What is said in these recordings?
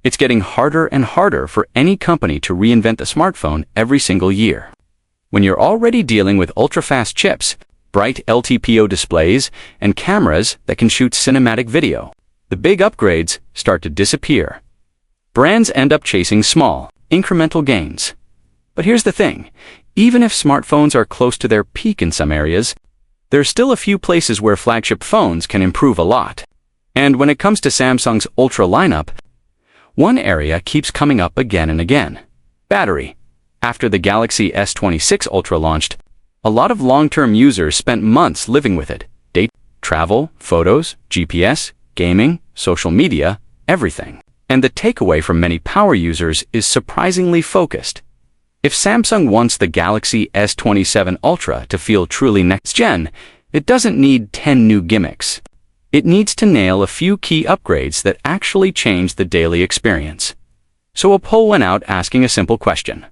It's getting harder and harder for any company to reinvent the smartphone every single year. When you're already dealing with ultra-fast chips, bright LTPO displays, and cameras that can shoot cinematic video, the big upgrades start to disappear. Brands end up chasing small, incremental gains. But here's the thing, even if smartphones are close to their peak in some areas, there's still a few places where flagship phones can improve a lot. And when it comes to Samsung's Ultra lineup, one area keeps coming up again and again: battery. After the Galaxy S26 Ultra launched, a lot of long-term users spent months living with it. Date, travel, photos, GPS, gaming, social media, everything. And the takeaway from many power users is surprisingly focused. If Samsung wants the Galaxy S27 Ultra to feel truly next-gen, it doesn't need 10 new gimmicks. It needs to nail a few key upgrades that actually change the daily experience. So a poll went out asking a simple question: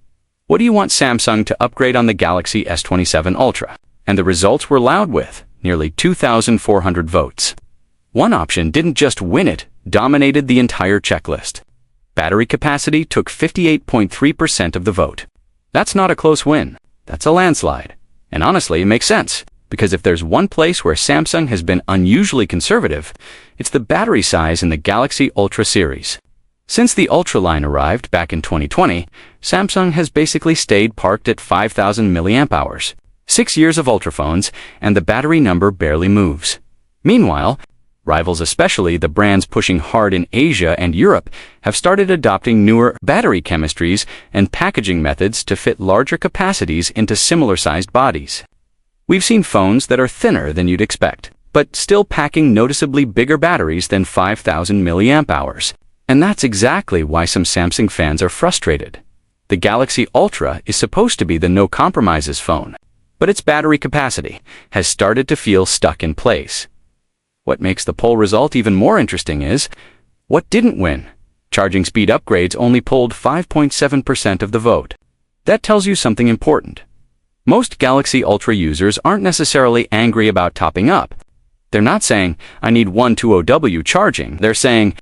what do you want Samsung to upgrade on the Galaxy S27 Ultra? And the results were loud with nearly 2,400 votes. One option didn't just win it, dominated the entire checklist. Battery capacity took 58.3% of the vote. That's not a close win. That's a landslide. And honestly, it makes sense, because if there's one place where Samsung has been unusually conservative, it's the battery size in the Galaxy Ultra series. Since the Ultra line arrived back in 2020, Samsung has basically stayed parked at 5,000 mAh. 6 years of Ultra phones, and the battery number barely moves. Meanwhile, rivals, especially the brands pushing hard in Asia and Europe, have started adopting newer battery chemistries and packaging methods to fit larger capacities into similar-sized bodies. We've seen phones that are thinner than you'd expect, but still packing noticeably bigger batteries than 5,000 mAh. And that's exactly why some Samsung fans are frustrated. The Galaxy Ultra is supposed to be the no-compromises phone, but its battery capacity has started to feel stuck in place. What makes the poll result even more interesting is what didn't win. Charging speed upgrades only polled 5.7% of the vote. That tells you something important. Most Galaxy Ultra users aren't necessarily angry about topping up. They're not saying, "I need 120W charging." They're saying,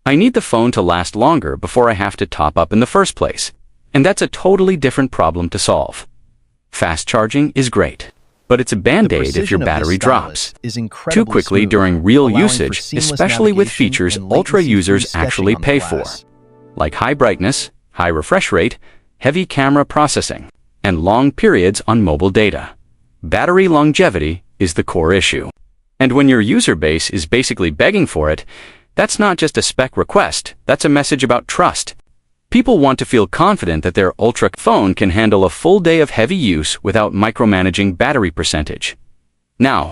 "I need the phone to last longer before I have to top up in the first place." And that's a totally different problem to solve. Fast charging is great, but it's a band-aid if your battery drops too quickly during real usage, especially with features Ultra users actually pay for, like high brightness, high refresh rate, heavy camera processing, and long periods on mobile data. Battery longevity is the core issue. And when your user base is basically begging for it, that's not just a spec request, that's a message about trust. People want to feel confident that their Ultra phone can handle a full day of heavy use without micromanaging battery percentage. Now,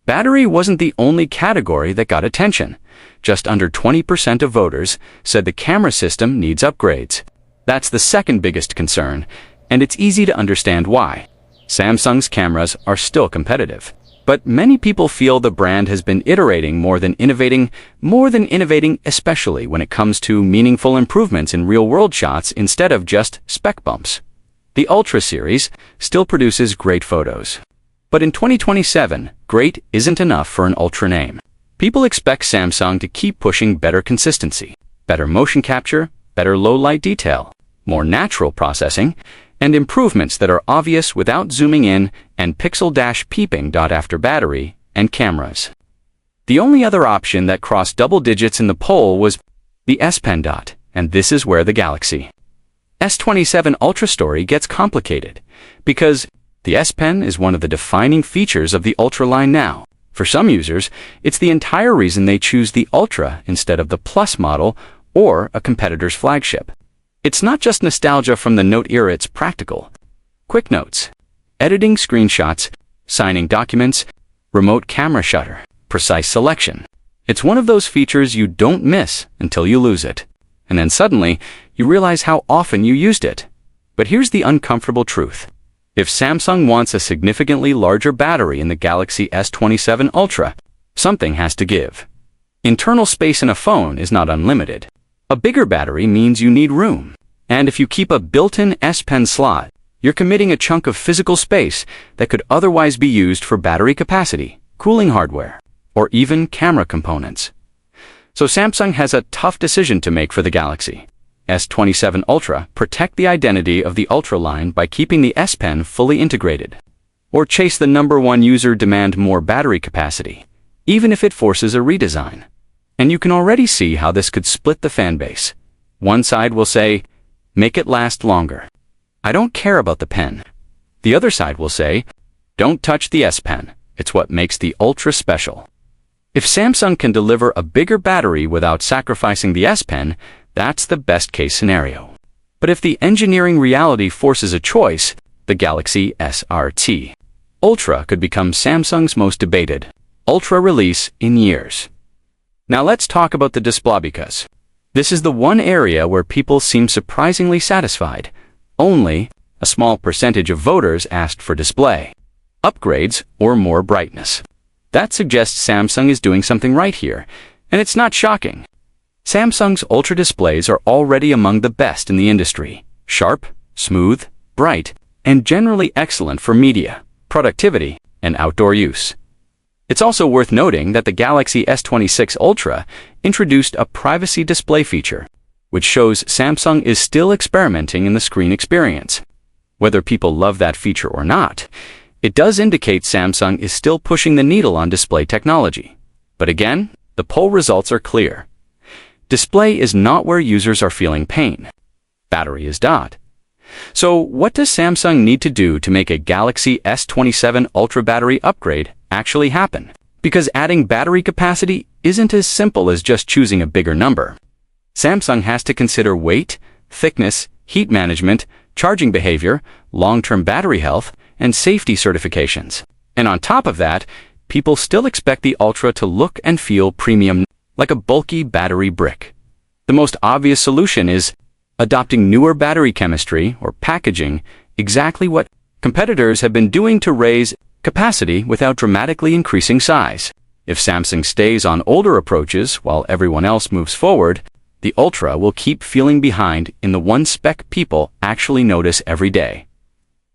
battery wasn't the only category that got attention. Just under 20% of voters said the camera system needs upgrades. That's the second biggest concern, and it's easy to understand why. Samsung's cameras are still competitive. But many people feel the brand has been iterating more than innovating, especially when it comes to meaningful improvements in real-world shots instead of just spec bumps. The Ultra series still produces great photos. But in 2027, great isn't enough for an Ultra name. People expect Samsung to keep pushing better consistency, better motion capture, better low-light detail, more natural processing, and improvements that are obvious without zooming in and pixel-peeping. After battery and cameras. The only other option that crossed double digits in the poll was the S Pen. And this is where the Galaxy S27 Ultra story gets complicated, because the S Pen is one of the defining features of the Ultra line now. For some users, it's the entire reason they choose the Ultra instead of the Plus model or a competitor's flagship. It's not just nostalgia from the Note era, it's practical. Quick notes, editing screenshots, signing documents, remote camera shutter, precise selection. It's one of those features you don't miss until you lose it. And then suddenly, you realize how often you used it. But here's the uncomfortable truth. If Samsung wants a significantly larger battery in the Galaxy S27 Ultra, something has to give. Internal space in a phone is not unlimited. A bigger battery means you need room. And if you keep a built-in S Pen slot, you're committing a chunk of physical space that could otherwise be used for battery capacity, cooling hardware, or even camera components. So Samsung has a tough decision to make for the Galaxy S27 Ultra. Protect the identity of the Ultra line by keeping the S Pen fully integrated. Or chase the #1 user demand more battery capacity, even if it forces a redesign. And you can already see how this could split the fanbase. One side will say, make it last longer. I don't care about the pen. The other side will say, don't touch the S Pen. It's what makes the Ultra special. If Samsung can deliver a bigger battery without sacrificing the S Pen, that's the best case scenario. But if the engineering reality forces a choice, the Galaxy S Ultra could become Samsung's most debated Ultra release in years. Now let's talk about the display, because this is the one area where people seem surprisingly satisfied. Only a small percentage of voters asked for display upgrades or more brightness. That suggests Samsung is doing something right here, and it's not shocking. Samsung's Ultra displays are already among the best in the industry. Sharp, smooth, bright, and generally excellent for media, productivity, and outdoor use. It's also worth noting that the Galaxy S26 Ultra introduced a privacy display feature, which shows Samsung is still experimenting in the screen experience. Whether people love that feature or not, it does indicate Samsung is still pushing the needle on display technology. But again, the poll results are clear. Display is not where users are feeling pain. Battery is not. So what does Samsung need to do to make a Galaxy S27 Ultra battery upgrade actually happen? Because adding battery capacity isn't as simple as just choosing a bigger number. Samsung has to consider weight, thickness, heat management, charging behavior, long-term battery health, and safety certifications. And on top of that, people still expect the Ultra to look and feel premium, like a bulky battery brick. The most obvious solution is adopting newer battery chemistry or packaging, exactly what competitors have been doing to raise capacity without dramatically increasing size. If Samsung stays on older approaches while everyone else moves forward, the Ultra will keep feeling behind in the one spec people actually notice every day.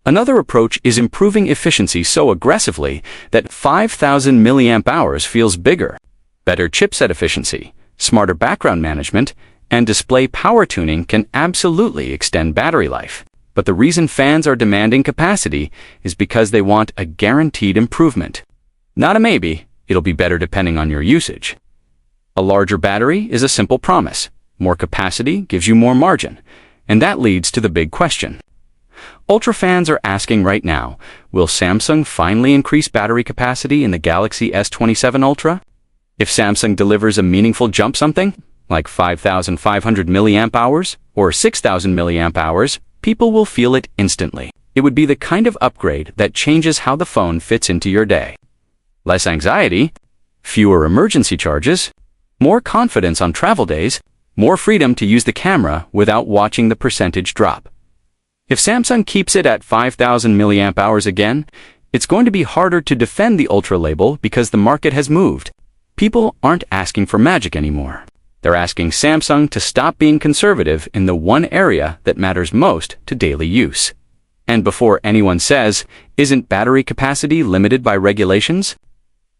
Another approach is improving efficiency so aggressively that 5,000 mAh feels bigger. Better chipset efficiency, smarter background management, and display power tuning can absolutely extend battery life. But the reason fans are demanding capacity is because they want a guaranteed improvement. Not a maybe, it'll be better depending on your usage. A larger battery is a simple promise. More capacity gives you more margin. And that leads to the big question. Ultra fans are asking right now, will Samsung finally increase battery capacity in the Galaxy S27 Ultra? If Samsung delivers a meaningful jump, something like 5,500 mAh or 6,000 mAh, people will feel it instantly. It would be the kind of upgrade that changes how the phone fits into your day. Less anxiety, fewer emergency charges, more confidence on travel days, more freedom to use the camera without watching the percentage drop. If Samsung keeps it at 5,000 mAh again, it's going to be harder to defend the Ultra label because the market has moved. People aren't asking for magic anymore. They're asking Samsung to stop being conservative in the one area that matters most to daily use. And before anyone says, isn't battery capacity limited by regulations?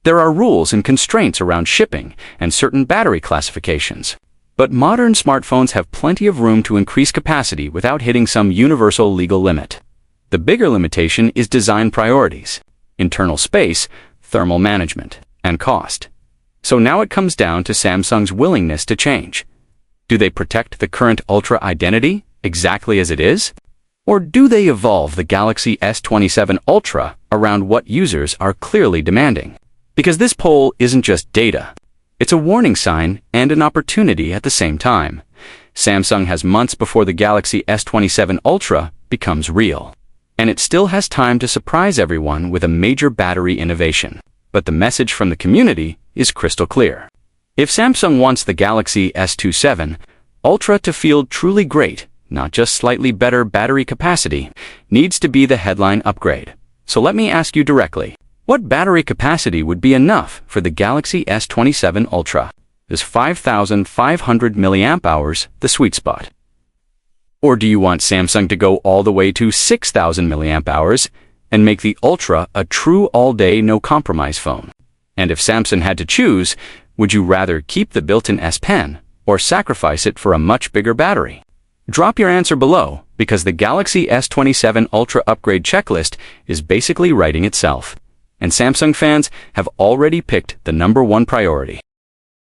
There are rules and constraints around shipping and certain battery classifications. But modern smartphones have plenty of room to increase capacity without hitting some universal legal limit. The bigger limitation is design priorities, internal space, thermal management, and cost. So now it comes down to Samsung's willingness to change. Do they protect the current Ultra identity exactly as it is? Or do they evolve the Galaxy S27 Ultra around what users are clearly demanding? Because this poll isn't just data. It's a warning sign and an opportunity at the same time. Samsung has months before the Galaxy S27 Ultra becomes real. And it still has time to surprise everyone with a major battery innovation. But the message from the community is crystal clear. If Samsung wants the Galaxy S27 Ultra to feel truly great, not just slightly better battery capacity, needs to be the headline upgrade. So let me ask you directly, what battery capacity would be enough for the Galaxy S27 Ultra? Is 5,500 mAh the sweet spot? Or do you want Samsung to go all the way to 6,000 mAh and make the Ultra a true all-day no-compromise phone? And if Samsung had to choose, Would you rather keep the built-in S Pen or sacrifice it for a much bigger battery? Drop your answer below, because the Galaxy S27 Ultra upgrade checklist is basically writing itself. And Samsung fans have already picked the #1 priority.